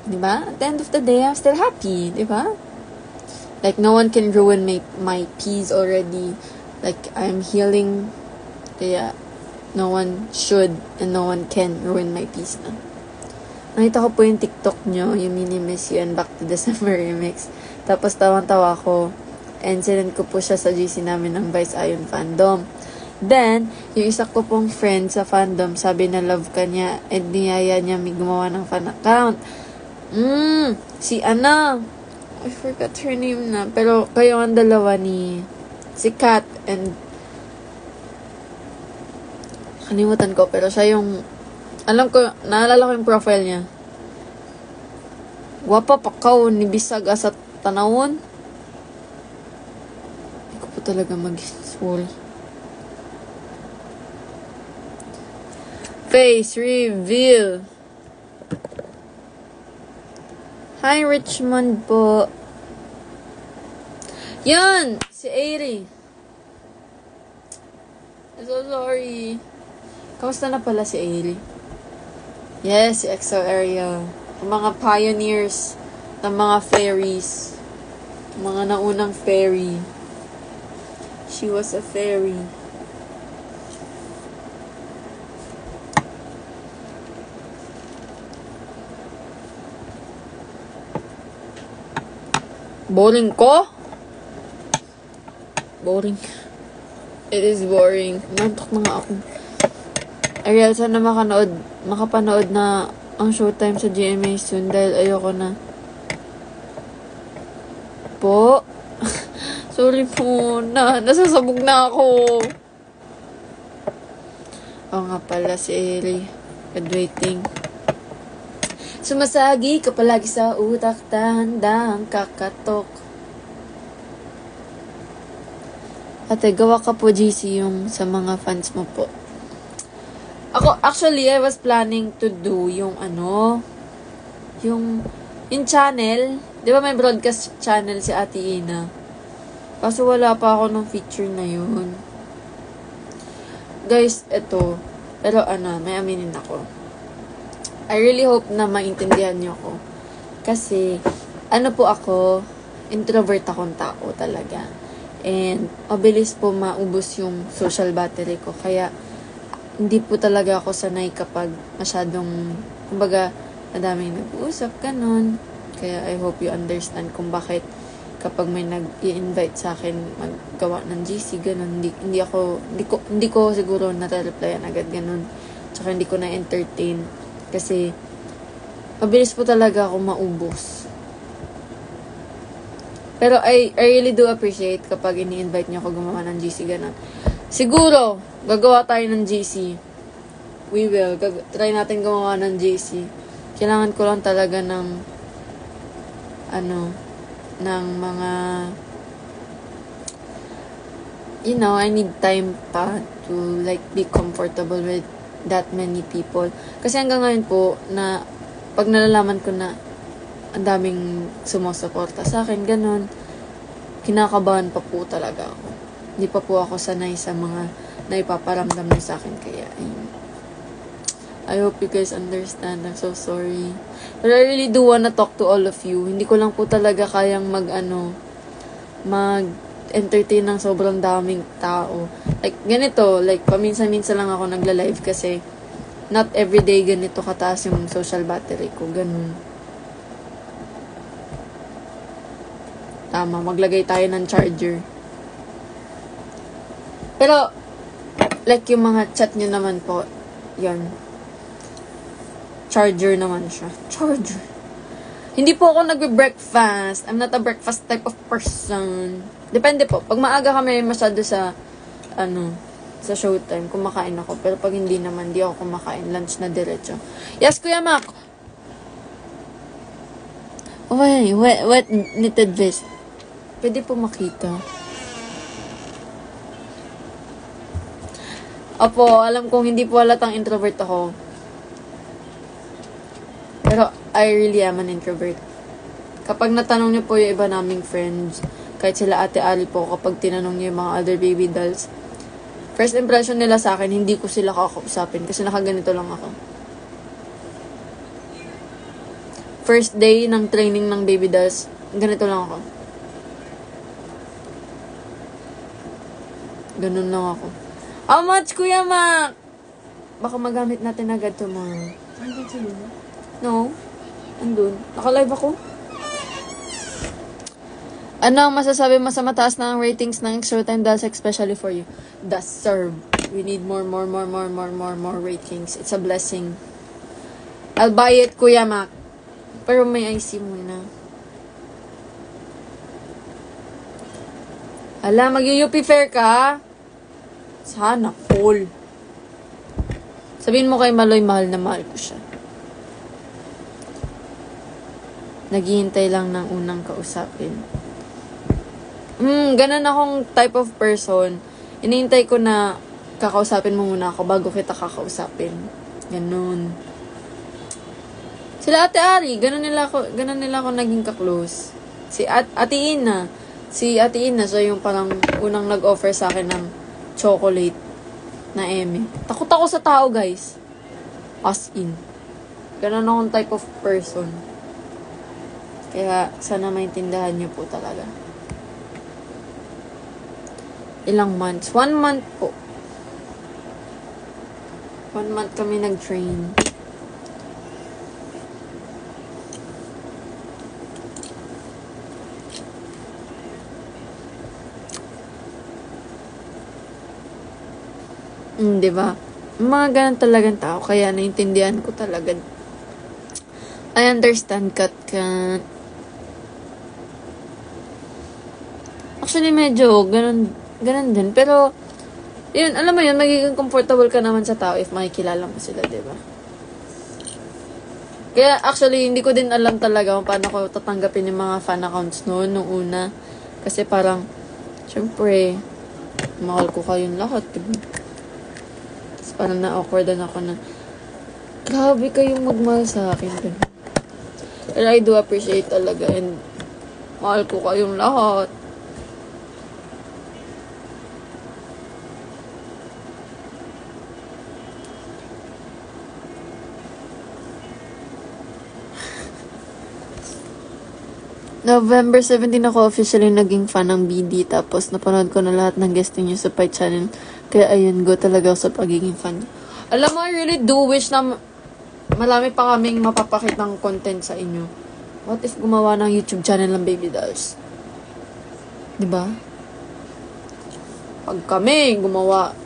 Diba? At the end of the day, I'm still happy. Diba? Like, no one can ruin my peace already. Like, I'm healing Kaya, no one should and no one can ruin my peace na. Nakita ko po yung TikTok nyo, yung Mini Miss You and Back to December remix. Tapos tawang-tawa ko. And sinend ko po siya sa GC namin ng Vice Ion Fandom. Then, yung isa ko pong friend sa fandom, sabi na love ka niya and niyaya niya may gumawa ng fan account. Si Ana. I forgot her name na. Pero kayo ang dalawa ni si Kat and kalimutan ko. Pero siya yung alam ko, naalala ko yung profile niya. Gwapa pakaw ni bisag asa tanawon. Hindi ko po talaga mag-soul. Face reveal. Hi, Richmond po. Yan! Si Airy. I'm so sorry. Kamusta na pala si Airy? Yes, si EXO area. Ang mga pioneers ng mga fairies. Mga naunang fairy. She was a fairy. Boring ko? Boring. It is boring. Nantok na nga ako. Ariel, sana makapanood na ang showtime sa GMA soon dahil ayoko na. Po? Sorry po na. Nasasabog na ako. Oo nga pala si Eri. Graduating. Sumasagi ka palagi sa utak, dahan-dahang kakatok. Ate, gawa ka po GC yung sa mga fans mo po. Ako, actually, I was planning to do yung yung channel. Di ba may broadcast channel si Ate Ina? Kaso wala pa ako ng feature na yun. Guys, eto. Pero may aminin ako. I really hope na maintindihan niyo ako. Kasi, po ako, introvert akong tao talaga. And, mabilis po maubos yung social battery ko. Kaya, hindi po talaga ako sanay kapag masyadong, kumbaga, madaming nag-uusap, ganun. Kaya I hope you understand kung bakit kapag may nag-i-invite sa akin maggawa ng GC, ganun. Hindi ko siguro nare-replyan agad, ganun. Tsaka hindi ko na-entertain. Kasi, mabilis po talaga ako maubos. Pero I really do appreciate kapag ini-invite niyo ako gumawa ng GC, ganun. Siguro, gagawa tayo ng GC. We will. Try natin gumawa ng GC. Kailangan ko lang talaga ng ng mga I need time pa to like be comfortable with that many people. Kasi hanggang ngayon po na pag nalalaman ko na ang daming sumusuporta sa akin, ganun, kinakabahan pa po talaga ako. Hindi pa po ako sanay sa mga naipaparamdam niyo sa akin. Kaya, I hope you guys understand. I'm so sorry. But I really do wanna talk to all of you. Hindi ko lang po talaga kayang mag-entertain ng sobrang daming tao. Like, ganito. Like, paminsan-minsan lang ako nagla-live kasi not everyday ganito kataas yung social battery ko. Ganun. Tama, maglagay tayo ng charger. Pero, like yung mga chat nyo naman po, yun. Charger naman siya. Charger. Hindi po ako nagbe-breakfast. I'm not a breakfast type of person. Depende po. Pag maaga kami masyado sa, sa showtime, kumakain ako. Pero pag hindi naman, di ako kumakain. Lunch na diretso. Yes, Kuya Mac! Okay, what knitted vest? Pwede po makita. Opo, alam kong hindi po halatang introvert ako. Pero I really am an introvert. Kapag natanong niyo po yung iba naming friends, kahit sila Ate Ali po, kapag tinanong niyo yung mga other baby dolls, first impression nila sa akin, hindi ko sila kakausapin kasi nakaganito lang ako. First day ng training ng baby dolls, ganito lang ako. Ganun lang ako. How much, Kuya Mac? Baka magamit natin agad tomorrow. Andun si Luna? No? Andun. Naka-live ako. Ano ang masasabi mo sa mataas na ang ratings ng Extra Time Dolls especially for you? Deserve. We need more ratings. It's a blessing. I'll buy it, Kuya Mac. Pero may IC muna. Ala, mag-UP fair ka? Sana, all. Sabihin mo kay Maloy, mahal na mahal ko siya. Naghihintay lang ng unang kausapin. Ganun akong type of person. Inihintay ko na kakausapin mo muna ako bago kita kakausapin. Ganun. Sila Ate Ari, ganun nila ako naging ka-close. Si Ate Ina, siya yung parang unang nag-offer sa akin ng chocolate na eme. Takot ako sa tao, guys. As in. Ganun akong type of person. Kaya sana maintindihan niyo po talaga. Ilang months? 1 month po. 1 month kami nag-train. Diba? Mga ganun talagang tao. Kaya naintindihan ko talaga. I understand, Kat. Actually, medyo ganun din. Pero, yun, alam mo yun, magiging comfortable ka naman sa tao if makikilala mo sila, diba? Kaya, actually, hindi ko din alam talaga kung paano ko tatanggapin yung mga fan accounts noon, nung una. Kasi parang, syempre, mahal ko kayong lahat, diba? Tapos parang na-awkwardan ako na, grabe kayong magmahal sa akin, diba? Pero I do appreciate talaga and mahal ko kayong lahat. November 17 ako officially naging fan ng BD. Tapos napanood ko na lahat ng guesting niyo sa Pi Channel. Kaya ayun, go talaga ako sa pagiging fan. Alam mo, I really do wish na marami pa kaming mapapakitang content sa inyo. What if gumawa ng YouTube channel ng Baby Dolls? Diba? Pag kami gumawa,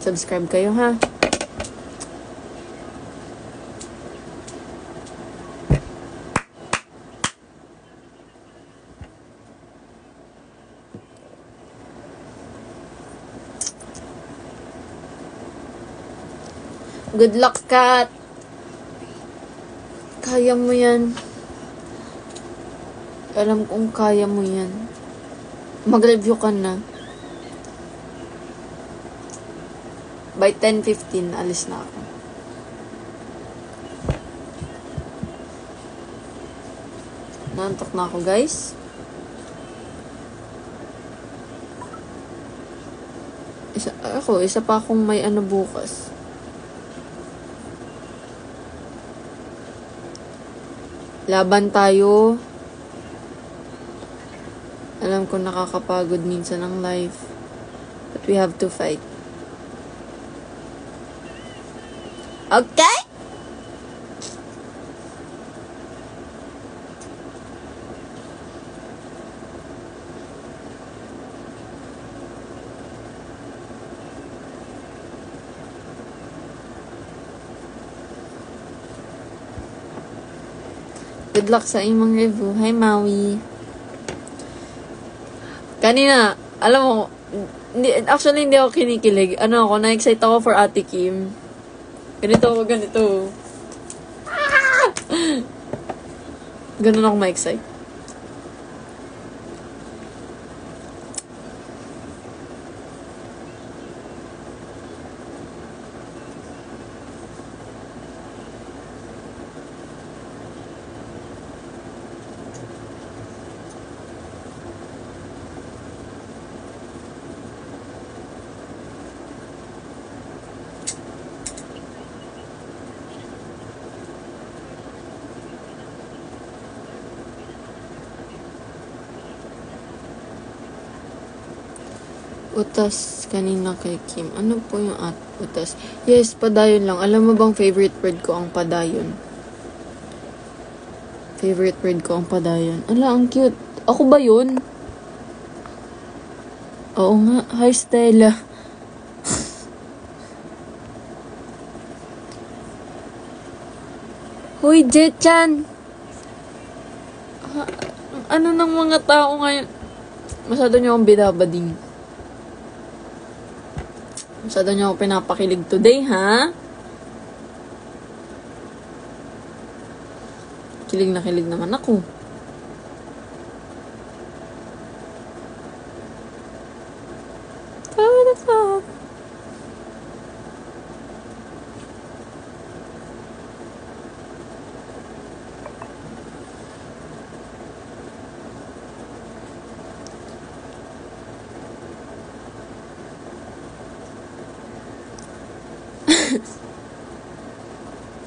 subscribe kayo, ha? Good luck, Kat. Kaya mo yan. Alam kong kaya mo yan. Mag-review ka na. By 10:15, alis na ako. Nantok na ako, guys. Isa pa akong may ano bukas. Laban tayo. Alam ko nakakapagod minsan ang life. But we have to fight. Okay? Good luck sa imong review. Hi, Maui. Kanina, alam mo, actually hindi ako kinikilig. Ano ako, na-excite ako for Ate Kim. Ganito. Ah! Ganun ako ma-excite. Utas kanina kay Kim. Ano po yung utas? Yes, padayon lang. Alam mo bang favorite word ko ang padayon? Favorite word ko ang padayon. Ala, ang cute. Ako ba yun? Oo nga. Hi, Stella. Hoy, Jetchan! Ano ng mga tao ngayon? Masyado niyo akong binabading. Masyado niyo ako pinapakilig today, ha? Kilig na kilig naman ako.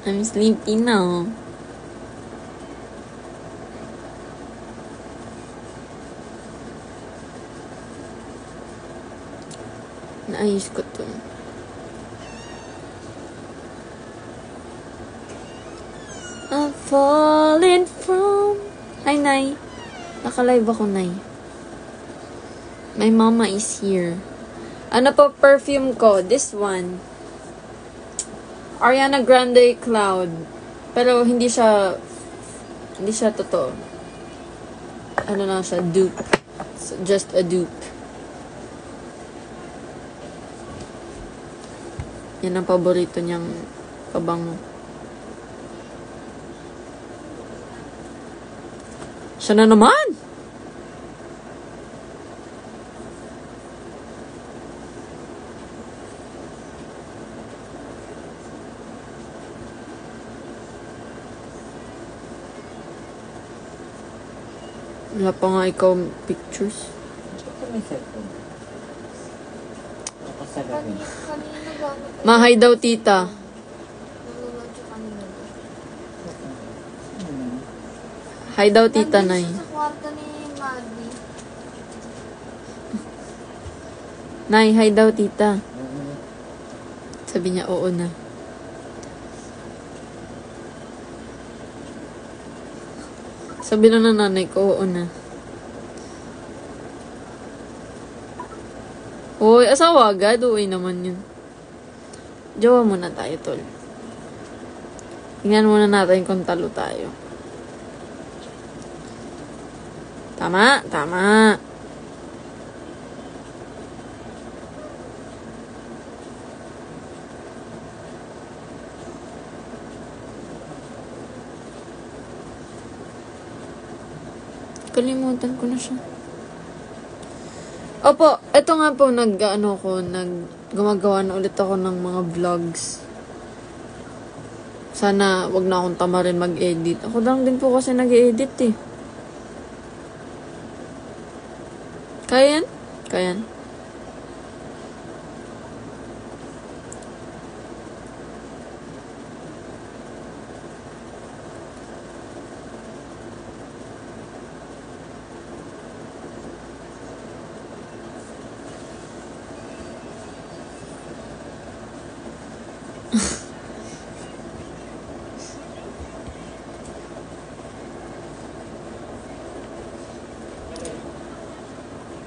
I'm sleepy now. Naayos ko to. I'm falling from... Hi, Nay. Naka-live ako, Nay. My mama is here. Ano pa perfume ko? This one. Ariana Grande Cloud. Pero hindi siya totoo. Ano lang siya, dupe. So, just a dupe. Yan ang paborito niyang pabango. Siya na naman! Wala pa nga ikaw pictures. Ito may cellphone. Ako sa gabi. Kanina ba? Mahay daw, tita. Nanonood siya kanina. Hi daw, tita, Nay. Nandun siya sa kwarto ni Maddie. Nay, hi daw, tita. Sabi niya, oo na. Sabi na ng nanay ko, oo na. Uy, asawa agad. Uy naman yun. Jowa muna tayo, tol. Tingnan muna natin kung talo tayo. Tama, tama. Kalimutan ko na siya. Opo, eto nga po, gumagawa na ulit ako ng mga vlogs. Sana wag na akong tamarin mag-edit. Ako lang din po kasi nag-edit eh. Kaya yan? Kaya yan?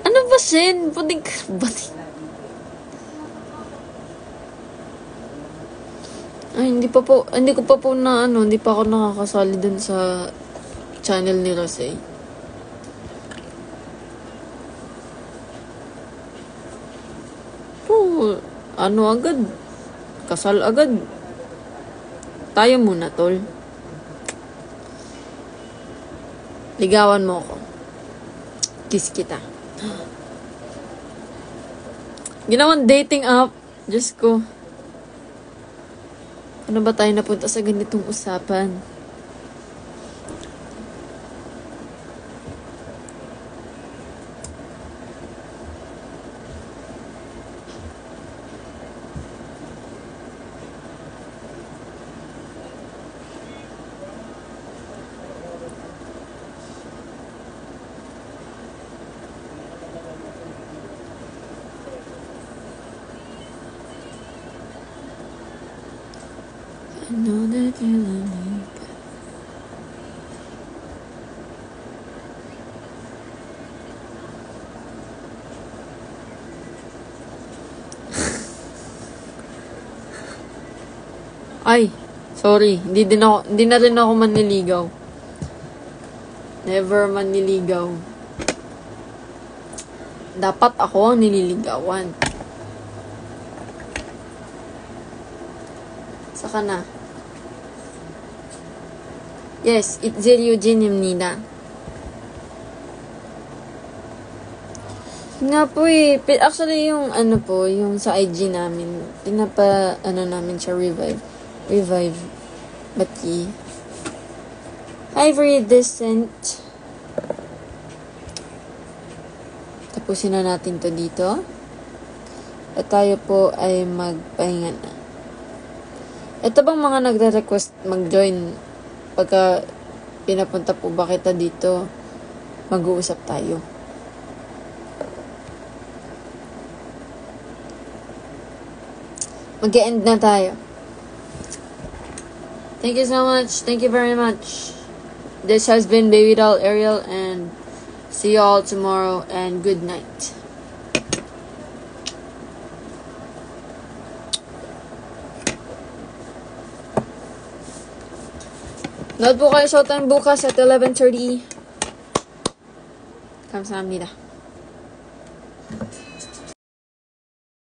Ano ba, Shen? Puting batin. Ay, hindi ko pa po hindi pa ako nakakasali dun sa channel ni Rosé. Po, agad? Kasal agad. Tayo muna, tol. Ligawan mo ako. Kiss kita. Ginawang dating app. Diyos ko. Ano ba tayo napunta sa ganitong usapan? I know that you love me. Ay, sorry. Hindi na rin ako manliligaw. Never manliligaw. Dapat ako ang nililigawan. Saka na. Yes, it's Eugene Nina. Nga po eh. Actually, yung yung sa IG namin, namin siya revive. Bati. Ivory Descent. Tapusin na natin to dito. At tayo po ay magpahinga na. Ito bang mga nagre-request mag-join pagka pinapunta po ba kita dito? Mag-uusap tayo. Mag-e-end na tayo. Thank you so much. Thank you very much. This has been Baby Doll Ariel, and see you all tomorrow, and good night. Nood po kayo showtime bukas at 11:30. Kamsahamnida.